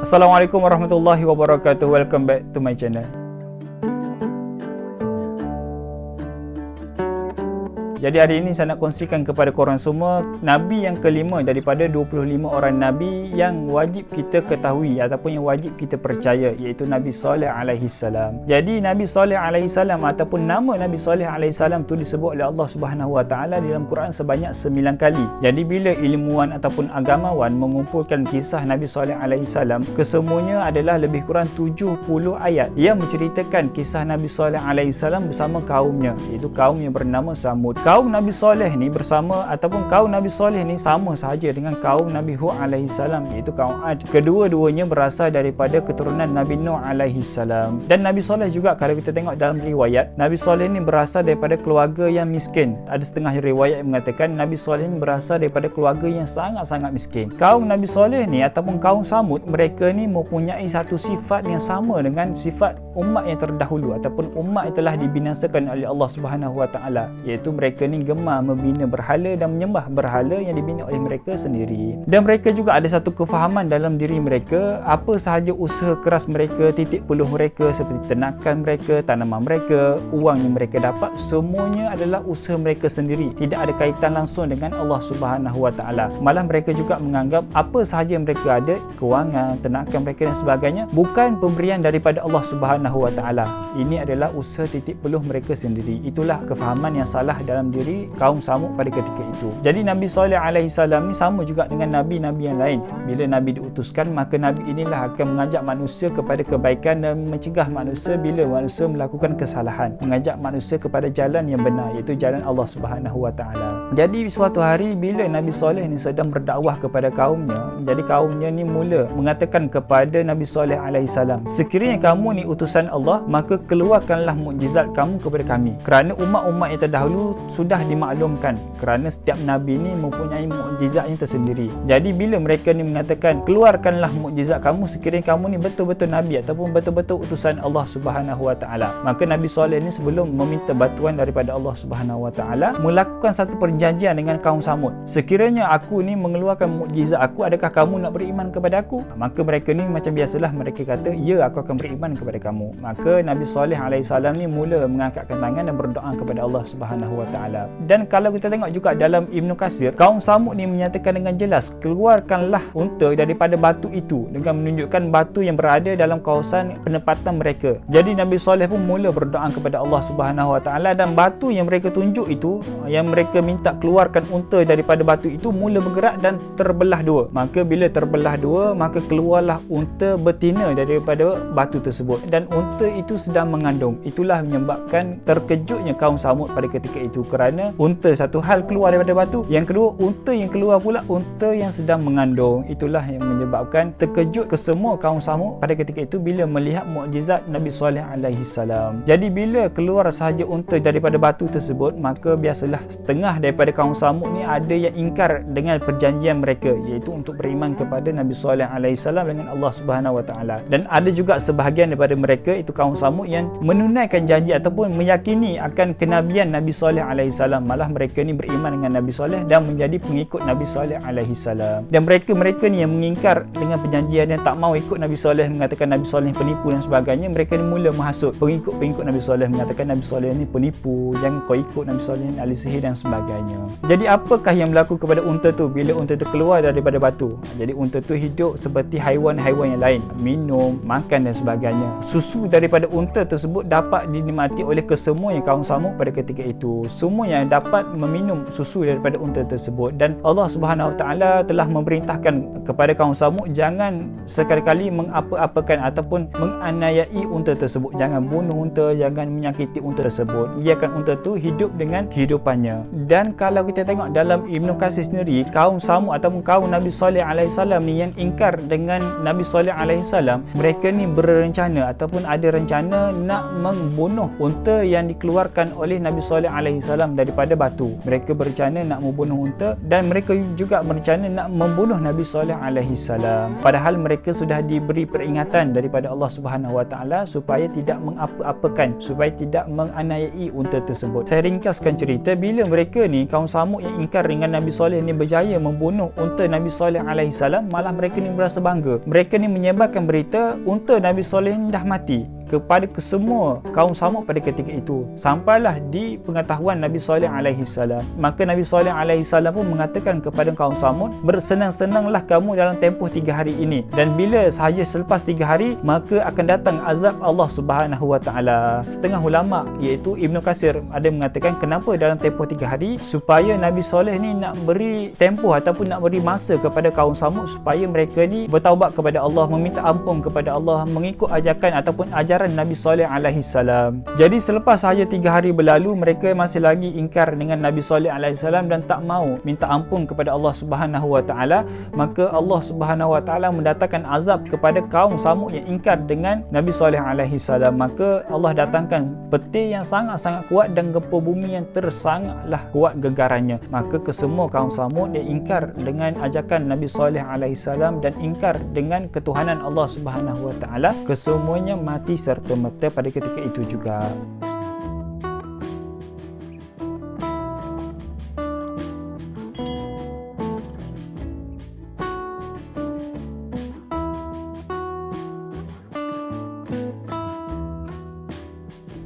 Assalamualaikum warahmatullahi wabarakatuh. Welcome back to my channel. Jadi hari ini saya nak kongsikan kepada korang semua Nabi yang kelima daripada 25 orang Nabi yang wajib kita ketahui ataupun yang wajib kita percaya, iaitu Nabi Saleh alaihi salam. Jadi Nabi Saleh alaihi salam ataupun nama Nabi Saleh alaihi salam tu disebut oleh Allah Subhanahu Wa Taala dalam Quran sebanyak 9 kali. Jadi bila ilmuwan ataupun agamawan mengumpulkan kisah Nabi Saleh alaihi salam, kesemuanya adalah lebih kurang 70 ayat yang menceritakan kisah Nabi Saleh alaihi salam bersama kaumnya, iaitu kaum yang bernama Samud. Kaum Nabi Saleh ni bersama ataupun kaum Nabi Saleh ni sama sahaja dengan kaum Nabi Hud alaihi salam, iaitu kaum Ad. Kedua-duanya berasal daripada keturunan Nabi Nuh alaihi salam. Dan Nabi Saleh juga, kalau kita tengok dalam riwayat, Nabi Saleh ni berasal daripada keluarga yang miskin. Ada setengah riwayat yang mengatakan Nabi Saleh ni berasal daripada keluarga yang sangat-sangat miskin. Kaum Nabi Saleh ni ataupun kaum Samud, mereka ni mempunyai satu sifat yang sama dengan sifat umat yang terdahulu ataupun umat yang telah dibinasakan oleh Allah Subhanahu Wa Taala, iaitu mereka ni gemar membina berhala dan menyembah berhala yang dibina oleh mereka sendiri. Dan mereka juga ada satu kefahaman dalam diri mereka, apa sahaja usaha keras mereka, titik peluh mereka seperti ternakan mereka, tanaman mereka, wang yang mereka dapat, semuanya adalah usaha mereka sendiri, tidak ada kaitan langsung dengan Allah Subhanahu Wa Taala. Malah mereka juga menganggap apa sahaja mereka ada, kewangan, ternakan mereka dan sebagainya, bukan pemberian daripada Allah Subhanahu Wa Taala. Ini adalah usaha titik peluh mereka sendiri. Itulah kefahaman yang salah dalam diri kaum Samud pada ketika itu. Jadi Nabi Saleh alaihi salam ni sama juga dengan nabi-nabi yang lain. Bila nabi diutuskan, maka nabi inilah akan mengajak manusia kepada kebaikan dan mencegah manusia bila manusia melakukan kesalahan, mengajak manusia kepada jalan yang benar, iaitu jalan Allah Subhanahu Wa Taala. Jadi suatu hari bila Nabi Saleh ni sedang berdakwah kepada kaumnya, jadi kaumnya ni mula mengatakan kepada Nabi Saleh alaihi salam, sekiranya kamu ni utusan Allah, maka keluarkanlah mukjizat kamu kepada kami. Kerana umat-umat yang terdahulu sudah dimaklumkan kerana setiap nabi ni mempunyai mukjizatnya tersendiri. Jadi bila mereka ni mengatakan keluarkanlah mukjizat kamu sekiranya kamu ni betul-betul nabi ataupun betul-betul utusan Allah Subhanahu Wa Taala, maka Nabi Saleh ni sebelum meminta bantuan daripada Allah Subhanahu Wa Taala melakukan satu perjanjian dengan kaum Samud. Sekiranya aku ni mengeluarkan mukjizat aku, adakah kamu nak beriman kepada aku? Maka mereka ni macam biasalah, mereka kata, ya, aku akan beriman kepada kamu. Maka Nabi Saleh alaihi salam ni mula mengangkatkan tangan dan berdoa kepada Allah Subhanahu Wa Taala. Dan kalau kita tengok juga dalam Ibnu Katsir, kaum Samud ni menyatakan dengan jelas, keluarkanlah unta daripada batu itu, dengan menunjukkan batu yang berada dalam kawasan penempatan mereka. Jadi Nabi Saleh pun mula berdoa kepada Allah Subhanahu Wa Taala, dan batu yang mereka tunjuk itu, yang mereka minta keluarkan unta daripada batu itu, mula bergerak dan terbelah dua. Maka bila terbelah dua, maka keluarlah unta betina daripada batu tersebut, dan unta itu sedang mengandung. Itulah menyebabkan terkejutnya kaum Samud pada ketika itu, kerana unta satu hal keluar daripada batu, yang kedua unta yang keluar pula unta yang sedang mengandung. Itulah yang menyebabkan terkejut kesemua kaum Samud pada ketika itu bila melihat mukjizat Nabi Saleh alaihi salam. Jadi bila keluar sahaja unta daripada batu tersebut, maka biasalah setengah daripada kaum Samud ni ada yang ingkar dengan perjanjian mereka, iaitu untuk beriman kepada Nabi Saleh alaihi salam dengan Allah Subhanahu Wa Taala. Dan ada juga sebahagian daripada mereka, itu kaum Samud, yang menunaikan janji ataupun meyakini akan kenabian Nabi Saleh alaihi salam. Malah mereka ni beriman dengan Nabi Saleh dan menjadi pengikut Nabi Saleh alaihi salam. Dan mereka ni yang mengingkar dengan perjanjian dan tak mau ikut Nabi Saleh, mengatakan Nabi Saleh penipu dan sebagainya, mereka ni mula menghasut pengikut Nabi Saleh, mengatakan Nabi Saleh ni penipu, jangan kau ikut Nabi Saleh ni ahli sihir dan sebagainya. Jadi apakah yang berlaku kepada unta tu bila unta tu keluar daripada batu? Jadi unta tu hidup seperti haiwan-haiwan yang lain, minum, makan dan sebagainya. Susu daripada unta tersebut dapat dinikmati oleh kesemua yang kaum Samud pada ketika itu. Semua yang dapat meminum susu daripada unta tersebut. Dan Allah Subhanahu Wa Taala telah memerintahkan kepada kaum Samud, jangan sekali-kali mengapa-apakan ataupun menganiayai unta tersebut. Jangan bunuh unta, jangan menyakiti unta tersebut. Biarkan unta tu hidup dengan kehidupannya. Dan kalau kita tengok dalam Ibnu Katsir sendiri, kaum Samud ataupun kaum Nabi Saleh alaihi salam ni yang ingkar dengan Nabi Saleh alaihi salam, mereka ni berencana ataupun ada rencana nak membunuh unta yang dikeluarkan oleh Nabi Saleh alaihi salam daripada batu. Mereka berencana nak membunuh unta dan mereka juga berencana nak membunuh Nabi Saleh alaihi salam. Padahal mereka sudah diberi peringatan daripada Allah Subhanahu Wa Taala supaya tidak mengapa-apakan, supaya tidak menganiayai unta tersebut. Saya ringkaskan cerita, bila mereka ni kaum Samud yang ingkar dengan Nabi Saleh ni berjaya membunuh unta Nabi Saleh alaihi salam, malah mereka ni berasa bangga. Mereka ni menyebarkan berita unta Nabi Saleh ni dah mati kepada kesemua kaum Samud pada ketika itu. Sampailah di pengetahuan Nabi Saleh alaihi salam. Maka Nabi Saleh alaihi salam pun mengatakan kepada kaum Samud, bersenang-senanglah kamu dalam tempoh 3 hari ini, dan bila sahaja selepas 3 hari maka akan datang azab Allah Subhanahu Wa Taala. Setengah ulama iaitu Ibnu Katsir ada mengatakan kenapa dalam tempoh 3 hari, supaya Nabi Saleh ni nak beri tempoh ataupun nak beri masa kepada kaum Samud supaya mereka ni bertaubat kepada Allah, meminta ampun kepada Allah, mengikut ajakan ataupun ajaran Nabi Saleh alaihi salam. Jadi selepas sahaja 3 hari berlalu, mereka masih lagi ingkar dengan Nabi Saleh alaihi salam dan tak mau minta ampun kepada Allah Subhanahu Wa Taala. Maka Allah Subhanahu Wa Taala mendatangkan azab kepada kaum Samud yang ingkar dengan Nabi Saleh alaihi salam. Maka Allah datangkan petir yang sangat-sangat kuat dan gempa bumi yang tersangatlah kuat gegarannya. Maka kesemua kaum Samud yang ingkar dengan ajakan Nabi Saleh alaihi salam dan ingkar dengan ketuhanan Allah Subhanahu Wa Taala, kesemuanya mati serta merta pada ketika itu juga.